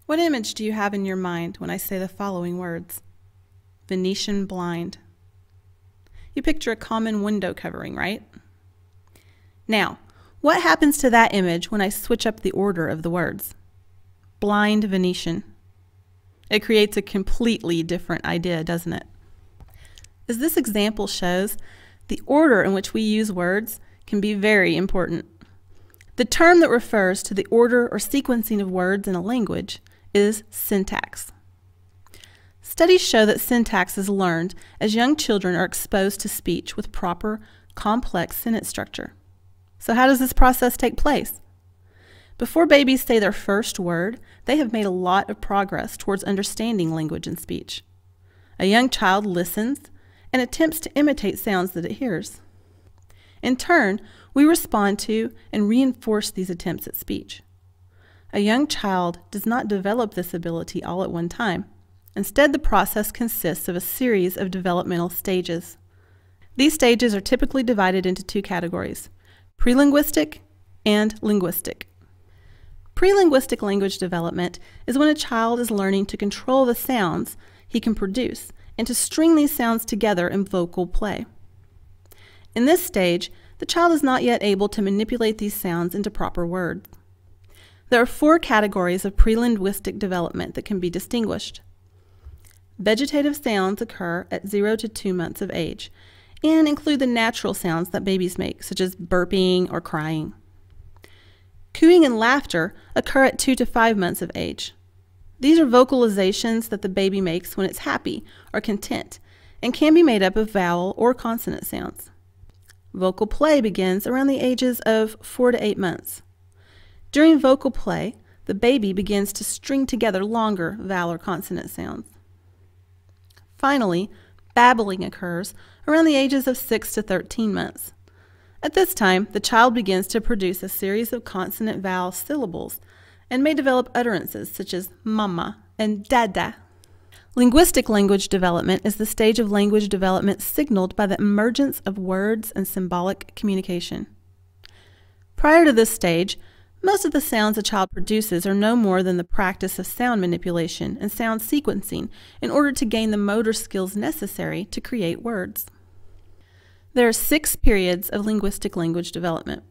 What image do you have in your mind when I say the following words? Venetian blind. You picture a common window covering, right? Now, what happens to that image when I switch up the order of the words? Blind Venetian. It creates a completely different idea, doesn't it? As this example shows, the order in which we use words can be very important. The term that refers to the order or sequencing of words in a language is syntax. Studies show that syntax is learned as young children are exposed to speech with proper, complex sentence structure. So how does this process take place? Before babies say their first word, they have made a lot of progress towards understanding language and speech. A young child listens and attempts to imitate sounds that it hears. In turn, we respond to and reinforce these attempts at speech. A young child does not develop this ability all at one time. Instead, the process consists of a series of developmental stages. These stages are typically divided into two categories: prelinguistic and linguistic. Prelinguistic language development is when a child is learning to control the sounds he can produce and to string these sounds together in vocal play. In this stage, the child is not yet able to manipulate these sounds into proper words. There are four categories of prelinguistic development that can be distinguished. Vegetative sounds occur at 0 to 2 months of age and include the natural sounds that babies make, such as burping or crying. Cooing and laughter occur at 2 to 5 months of age. These are vocalizations that the baby makes when it's happy or content and can be made up of vowel or consonant sounds. Vocal play begins around the ages of 4 to 8 months. During vocal play, the baby begins to string together longer vowel or consonant sounds. Finally, babbling occurs around the ages of 6 to 13 months. At this time, the child begins to produce a series of consonant vowel syllables and may develop utterances such as mama and dada. Linguistic language development is the stage of language development signaled by the emergence of words and symbolic communication. Prior to this stage, most of the sounds a child produces are no more than the practice of sound manipulation and sound sequencing in order to gain the motor skills necessary to create words. There are 6 periods of linguistic language development.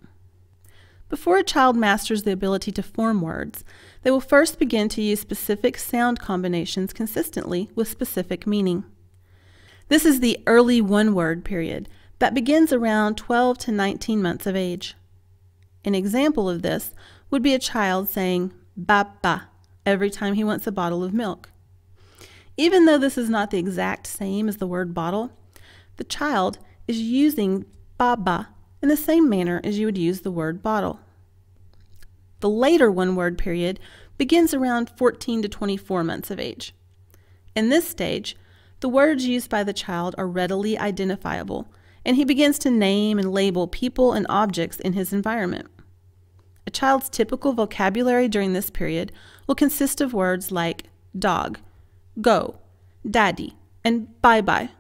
Before a child masters the ability to form words, they will first begin to use specific sound combinations consistently with specific meaning. This is the early one-word period that begins around 12 to 19 months of age. An example of this would be a child saying "ba-ba" every time he wants a bottle of milk. Even though this is not the exact same as the word bottle, the child is using "ba-ba" in the same manner as you would use the word bottle. The later one-word period begins around 14 to 24 months of age. In this stage, the words used by the child are readily identifiable, and he begins to name and label people and objects in his environment. A child's typical vocabulary during this period will consist of words like dog, go, daddy, and bye-bye.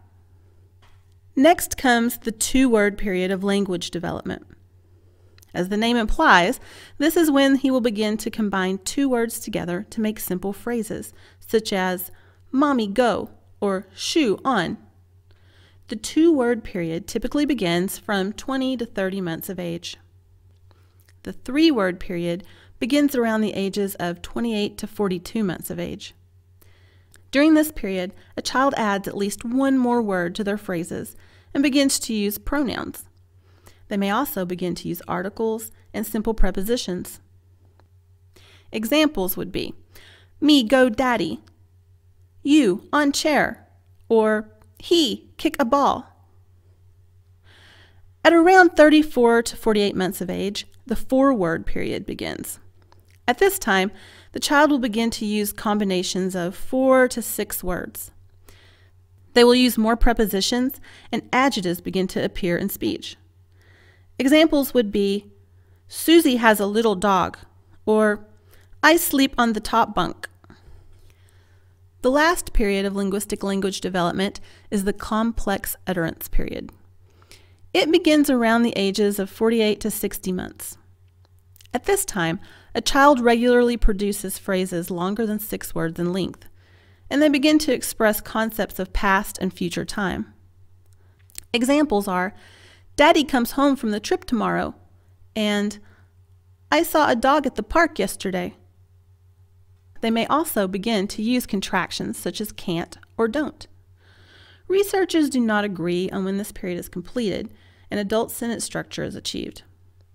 Next comes the 2-word period of language development. As the name implies, this is when he will begin to combine 2 words together to make simple phrases, such as mommy go or shoe on. The 2-word period typically begins from 20 to 30 months of age. The 3-word period begins around the ages of 28 to 42 months of age. During this period, a child adds at least one more word to their phrases and begins to use pronouns. They may also begin to use articles and simple prepositions. Examples would be, me go daddy, you on chair, or he kick a ball. At around 34 to 48 months of age, the 4-word period begins. At this time, the child will begin to use combinations of 4 to 6 words. They will use more prepositions, and adjectives begin to appear in speech. Examples would be, Susie has a little dog, or I sleep on the top bunk. The last period of linguistic language development is the complex utterance period. It begins around the ages of 48 to 60 months. At this time, A child regularly produces phrases longer than 6 words in length, and they begin to express concepts of past and future time. Examples are, "Daddy comes home from the trip tomorrow," and "I saw a dog at the park yesterday." They may also begin to use contractions such as can't or don't. Researchers do not agree on when this period is completed and adult sentence structure is achieved.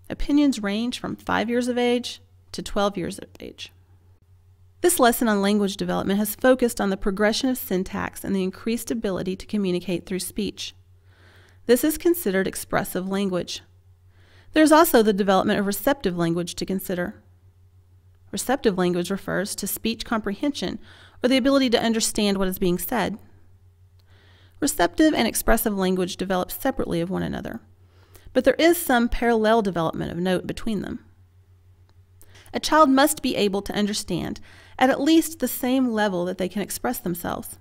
Opinions range from 5 years of age to 12 years of age. This lesson on language development has focused on the progression of syntax and the increased ability to communicate through speech. This is considered expressive language. There is also the development of receptive language to consider. Receptive language refers to speech comprehension, or the ability to understand what is being said. Receptive and expressive language develop separately of one another, but there is some parallel development of note between them. A child must be able to understand at least the same level that they can express themselves.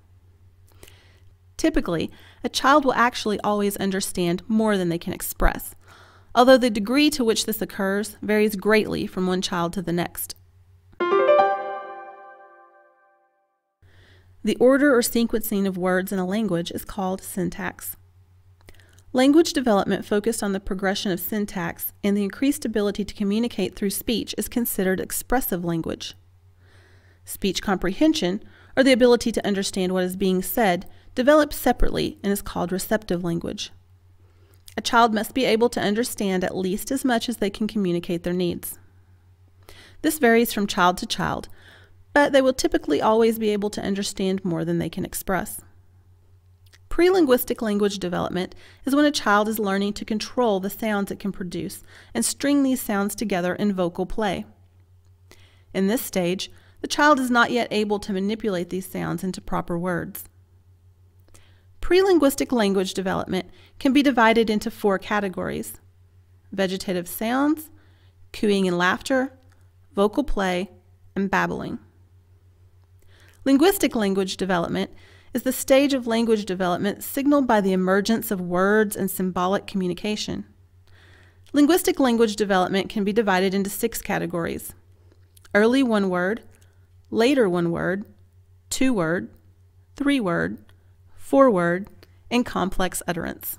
Typically, a child will actually always understand more than they can express, although the degree to which this occurs varies greatly from one child to the next. The order or sequencing of words in a language is called syntax. Language development focused on the progression of syntax and the increased ability to communicate through speech is considered expressive language. Speech comprehension, or the ability to understand what is being said, develops separately and is called receptive language. A child must be able to understand at least as much as they can communicate their needs. This varies from child to child, but they will typically always be able to understand more than they can express. Pre-linguistic language development is when a child is learning to control the sounds it can produce and string these sounds together in vocal play. In this stage, the child is not yet able to manipulate these sounds into proper words. Pre-linguistic language development can be divided into 4 categories: vegetative sounds, cooing and laughter, vocal play, and babbling. Linguistic language development is the stage of language development signaled by the emergence of words and symbolic communication. Linguistic language development can be divided into 6 categories: early one-word, later one-word, 2-word, 3-word, 4-word, and complex utterance.